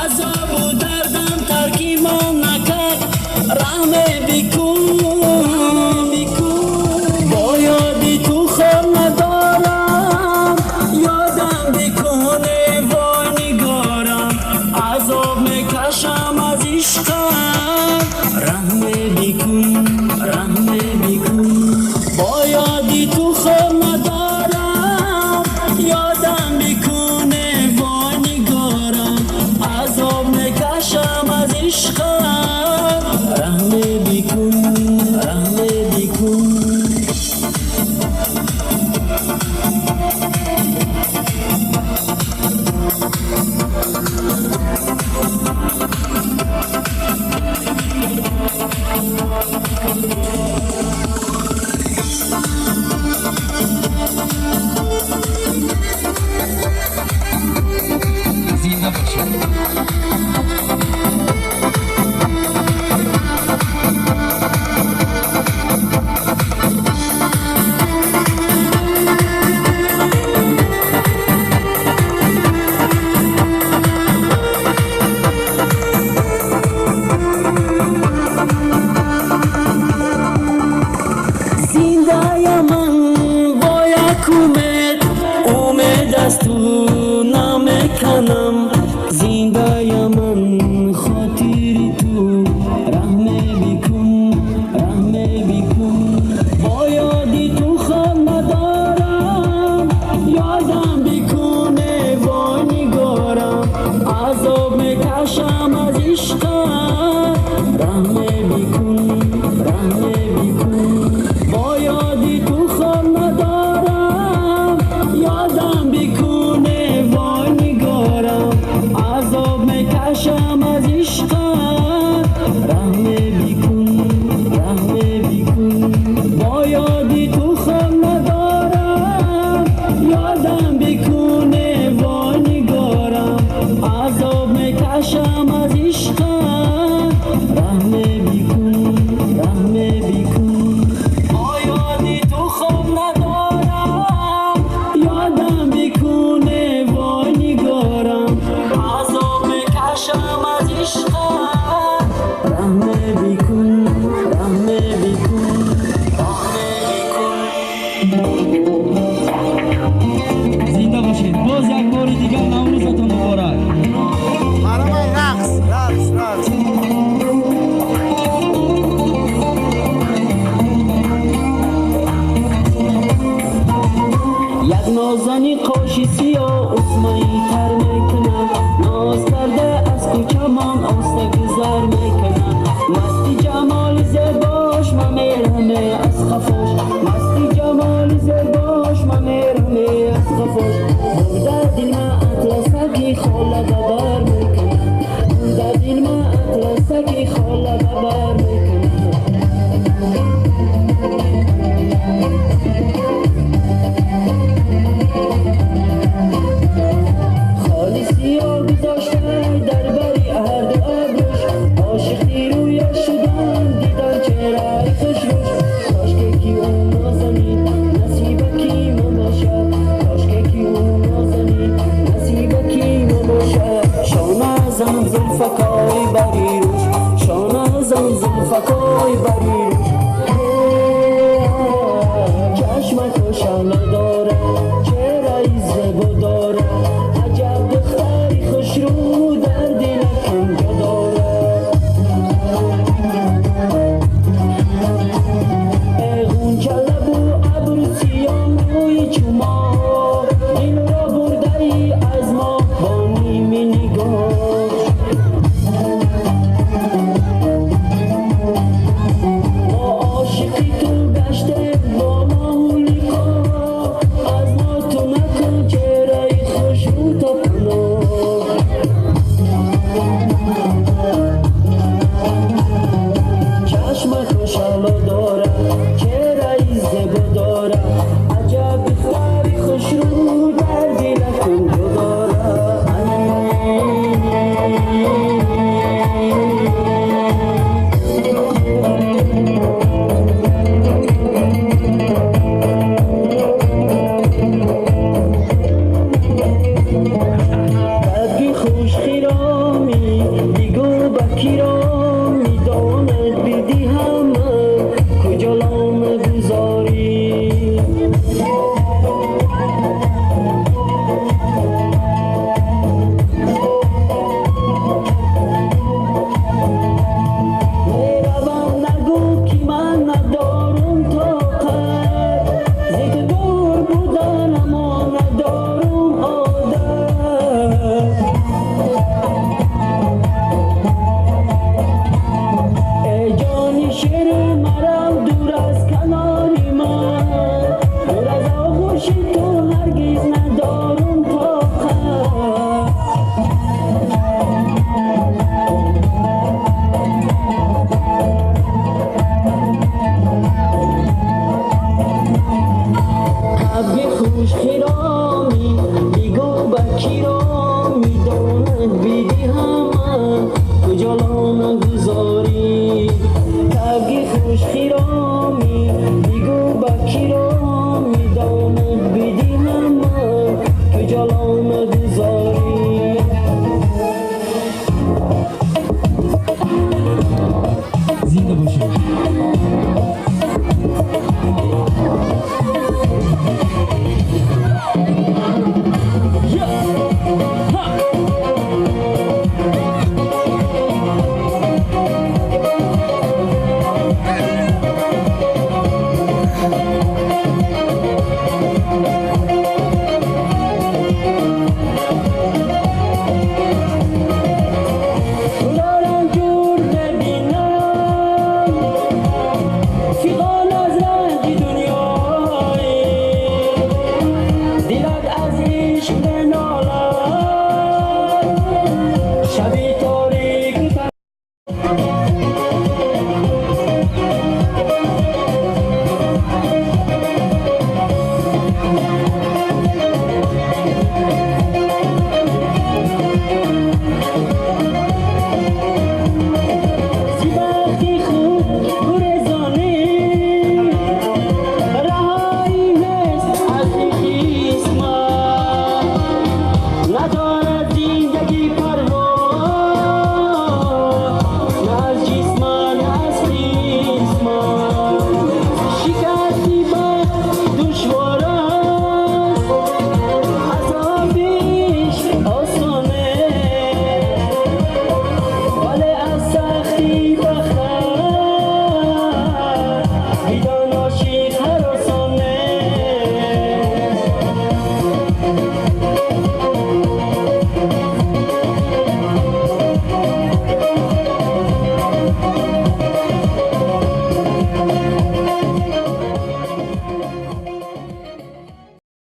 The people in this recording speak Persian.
عذاب و دردم ترکیبم نکرد رحم بیکن با یادی تو خواب ندارم یادم بیکنه وای نگارم عذاب میکشم از عشقم رحم بیکن با یادی تو خواب ندارم یادم بیکنه وای نگارم عذاب میکشم از عشقم رحم بیکن امید از تو نمیکنم زنده من خاطر تو رحم بیکن با یادی تو خواب ندارم یادم بیکنه وای نگارم عذاب میکشم از عشقم رحم بیکن با یادی تو خواب ندارم یادم بیکنه وای نگارم عذاب میکشم از عشقم رحم بیکن با یادی تو خواب ندارم یادم بیکنه وای نگارم عذاب میکشم از عشقم رحم بیکن با یادی تو خواب ندارم یادم بیکنه وای نگارم عذاب میکشم از عشقم رحم بیکن زنده باشید باز یک بار دیگر نوروزتون مبارک برای رقص یک نازنی قاشی سیاه اسمایی تر میکنم ناز کرده از کوچمان آسته گذر میکنم مستی جمال زیباش من میرمه از خفاش مستی جمال زیباش من میرمه از خفاش در دل من اطلسکی خاله ببر میکنم در دل من اطلسکی خاله ببر میکنم سیاه گذاشته در بری هر دو ابروش عاشقی روی شدن دیدن چهره خوش روش کاشکه کی اون نازنین نصیبه کی من باشد کاشکه کی اون نازنین نصیبه کی من باشد شانه زن زلفکای بری روش شانه زن زلفکای بری روش چشمک و شانه داره چهره زیبا داره رو در دلکم جا داره اغون چلب و ابرو سیام روی چما دل را برده ای از ما با نیم نگاه ما عاشقی تو گشته با معمولی کار از ما تو نکن چهره خوش رو تا پناه چشمک و شالا داره چهره زیبا داره عجب بخاری خوش رو در دلکم جو داره بدگی خوش خیران شبی تو